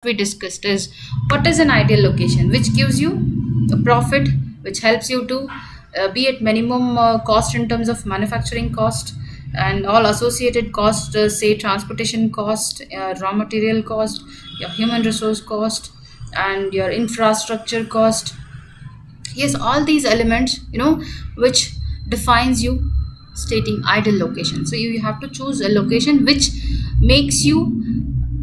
we discussed is what is an ideal location which gives you a profit, which helps you to be at minimum cost in terms of manufacturing cost and all associated costs, say transportation cost, raw material cost, your human resource cost, and your infrastructure cost. Yes, all these elements, which defines you stating ideal location. So you have to choose a location which makes you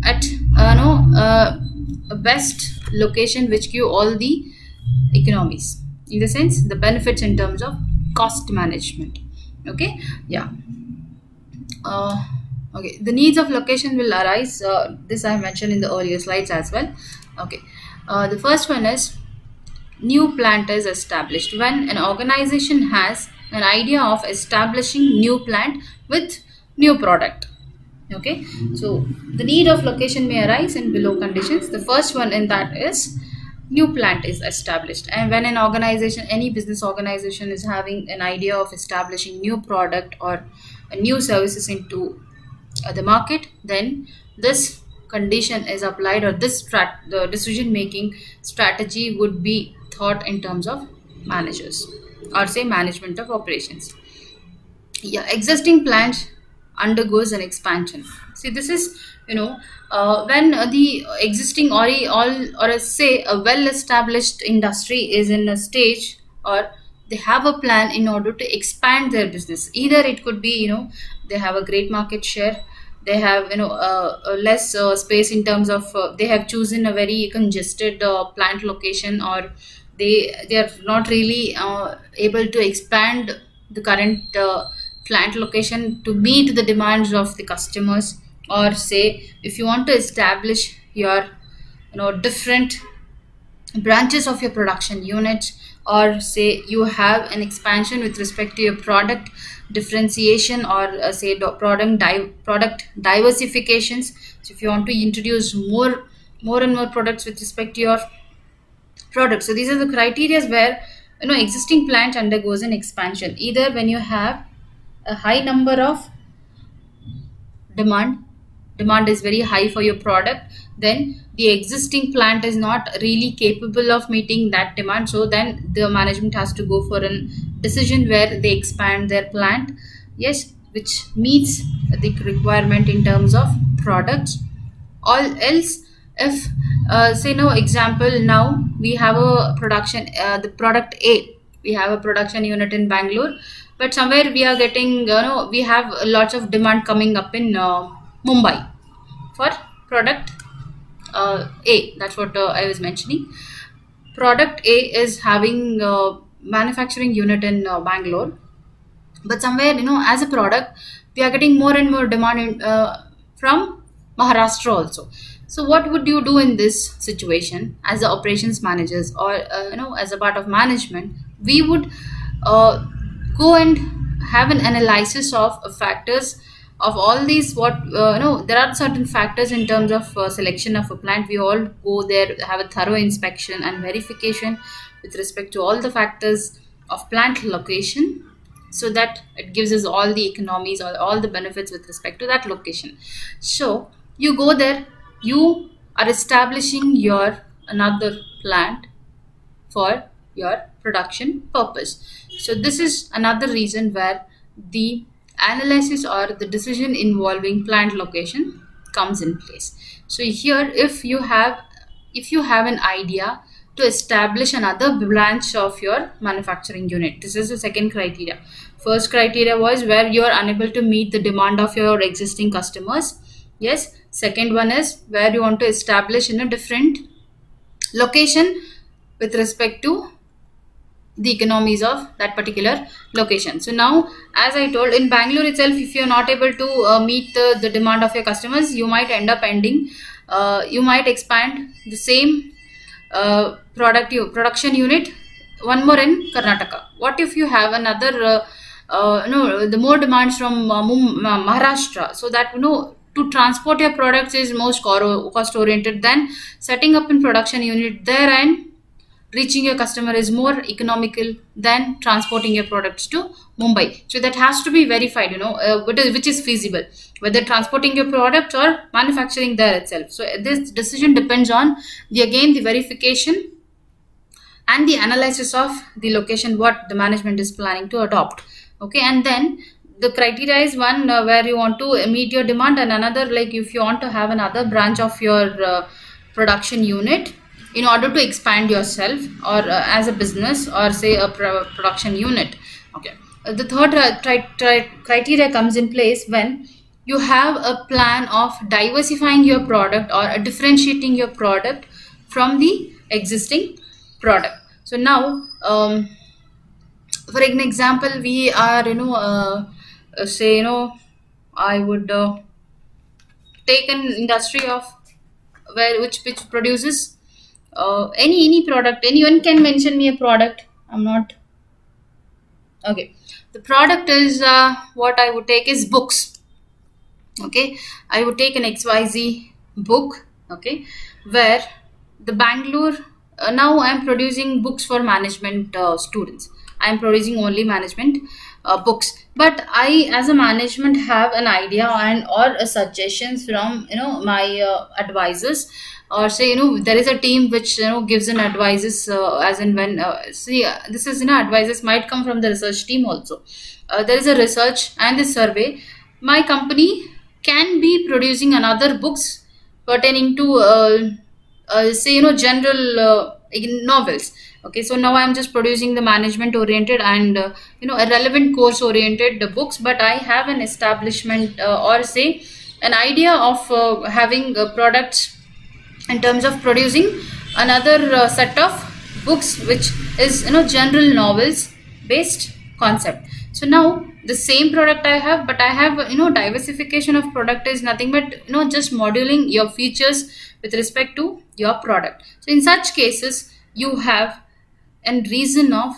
at a best location, which give all the economies, in the sense the benefits in terms of cost management. Okay, yeah. Okay, the needs of location will arise. This I mentioned in the earlier slides as well. Okay, the first one is new plant is established. When an organization has an idea of establishing new plant with new product. Okay, so the need of location may arise in below conditions. The first one in that is new plant is established, and when an organization, any business organization, is having an idea of establishing new product or new services into the market, then this condition is applied, or the decision making strategy would be thought in terms of managers, or say management of operations. Yeah, existing plant undergoes an expansion. See, this is when the existing or say a well established industry is in a stage, or they have a plan in order to expand their business. Either it could be they have a great market share, they have a less space in terms of they have chosen a very congested plant location, or they are not really able to expand the current plant location to meet the demands of the customers. Or say if you want to establish your different branches of your production units, or say you have an expansion with respect to your product differentiation, or say product diversifications. So if you want to introduce more and more products with respect to your product, so these are the criteria where existing plant undergoes an expansion. Either when you have a high number of demand is very high for your product, then the existing plant is not really capable of meeting that demand, so then the management has to go for a decision where they expand their plant, yes, which meets the requirement in terms of products. All else, if say example, now we have a production, the product A, we have a production unit in Bangalore, but somewhere we are getting we have lots of demand coming up in Mumbai for product A. That's what I was mentioning. Product A is having manufacturing unit in Bangalore, but somewhere as a product we are getting more and more demand from Maharashtra also. So what would you do in this situation as the operations managers, or as a part of management? We would go and have an analysis of factors of all these. What there are certain factors in terms of selection of a plant. We all go there, have a thorough inspection and verification with respect to all the factors of plant location, so that it gives us all the economies or all the benefits with respect to that location. So you go there, you are establishing your another plant for your production purpose. So this is another reason where the analysis or the decision involving plant location comes in place. So here, if you have an idea to establish another branch of your manufacturing unit, this is the second criteria. First criteria was where you are unable to meet the demand of your existing customers. Yes. Second one is where you want to establish in a different location with respect to the economies of that particular location. So now, as I told, in Bangalore itself, if you are not able to meet the demand of your customers, you might end up you might expand the same production unit one more in Karnataka. What if you have another the more demands from Maharashtra, so that to transport your products is most cost oriented than setting up in production unit there and reaching your customer is more economical than transporting your products to Mumbai. So that has to be verified, which is feasible, whether transporting your product or manufacturing there itself. So this decision depends on the verification and the analysis of the location what the management is planning to adopt. Okay, and then the criteria is one where you want to meet your demand, and another, like if you want to have another branch of your production unit in order to expand yourself, or as a business, or say a production unit. Okay, the third criteria comes in place when you have a plan of diversifying your product or differentiating your product from the existing product. So now, for an example, we are say I would take an industry of which produces any product. Anyone can mention me a product. I'm not okay. The product is what I would take is books. Okay, I would take an XYZ book. Okay, where the Bangalore now I am producing books for management students. I am producing only management books, but I as a management have an idea and or suggestions from my advisors, or say there is a team which gives an advices as and when this is advices might come from the research team also. There is a research and the survey. My company can be producing another books pertaining to say general novels. Okay, so now I'm just producing the management oriented and a relevant course oriented books, but I have an establishment or say an idea of having products in terms of producing another set of books which is general novels based concept. So now the same product I have, but I have diversification of product is nothing but just modeling your features with respect to your product. So in such cases you have a reason of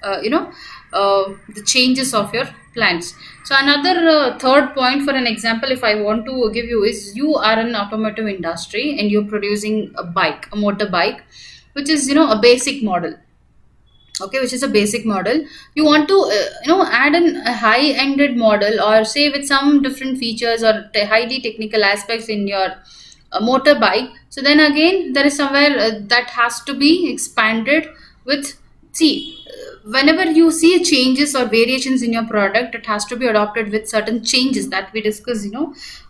the changes of your plans. So another third point, for an example, if I want to give you, is you are an automotive industry and you're producing a motorbike, which is a basic model. Okay, which is a basic model. You want to add a high-ended model, or say with some different features or highly technical aspects in your motorbike. So then again there is somewhere that has to be expanded with, whenever you see changes or variations in your product, it has to be adopted with certain changes that we discuss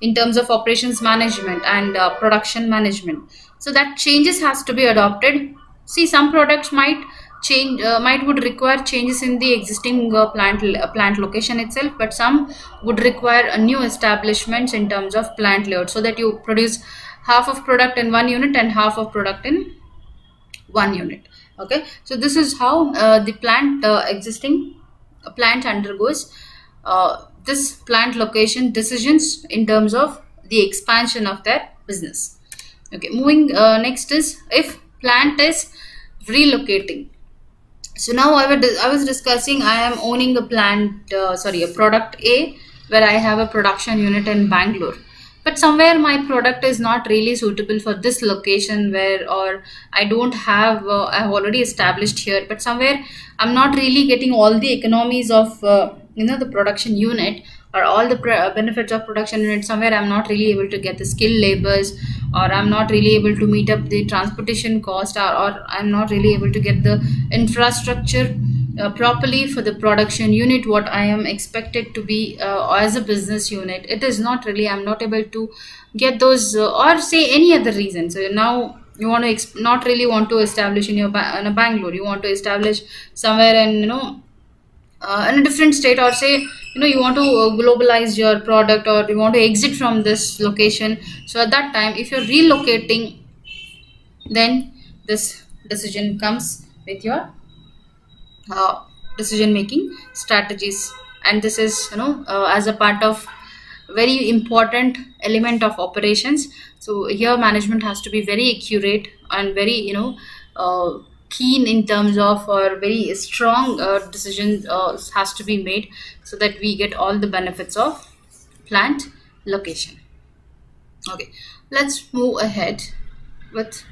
in terms of operations management and production management. So that changes has to be adopted. Some products might change, would require changes in the existing plant location itself, but some would require new establishments in terms of plant layout, so that you produce half of product in one unit and half of product in one unit. Okay, so this is how the existing plant undergoes this plant location decisions in terms of the expansion of their business. Okay, moving next is if plant is relocating. So now I was discussing, I am owning a product A, where I have a production unit in Bangalore, but somewhere my product is not really suitable for this location, or I don't have I have already established here, but somewhere I'm not really getting all the economies of the production unit, or all the benefits of production unit. Somewhere I'm not really able to get the skilled labors, or I'm not really able to meet up the transportation cost, or I'm not really able to get the infrastructure properly for the production unit what I am expected to be as a business unit. It is not really, I'm not able to get those or say any other reason. So now you want to not really want to establish in a Bangalore, you want to establish somewhere in in a different state, or say you want to globalize your product, or you want to exit from this location. So at that time, if you're relocating, then this decision comes with your decision making strategies, and this is as a part of very important element of operations. So here management has to be very accurate and very keen in terms of, or very strong decision has to be made, so that we get all the benefits of plant location. Okay, let's move ahead with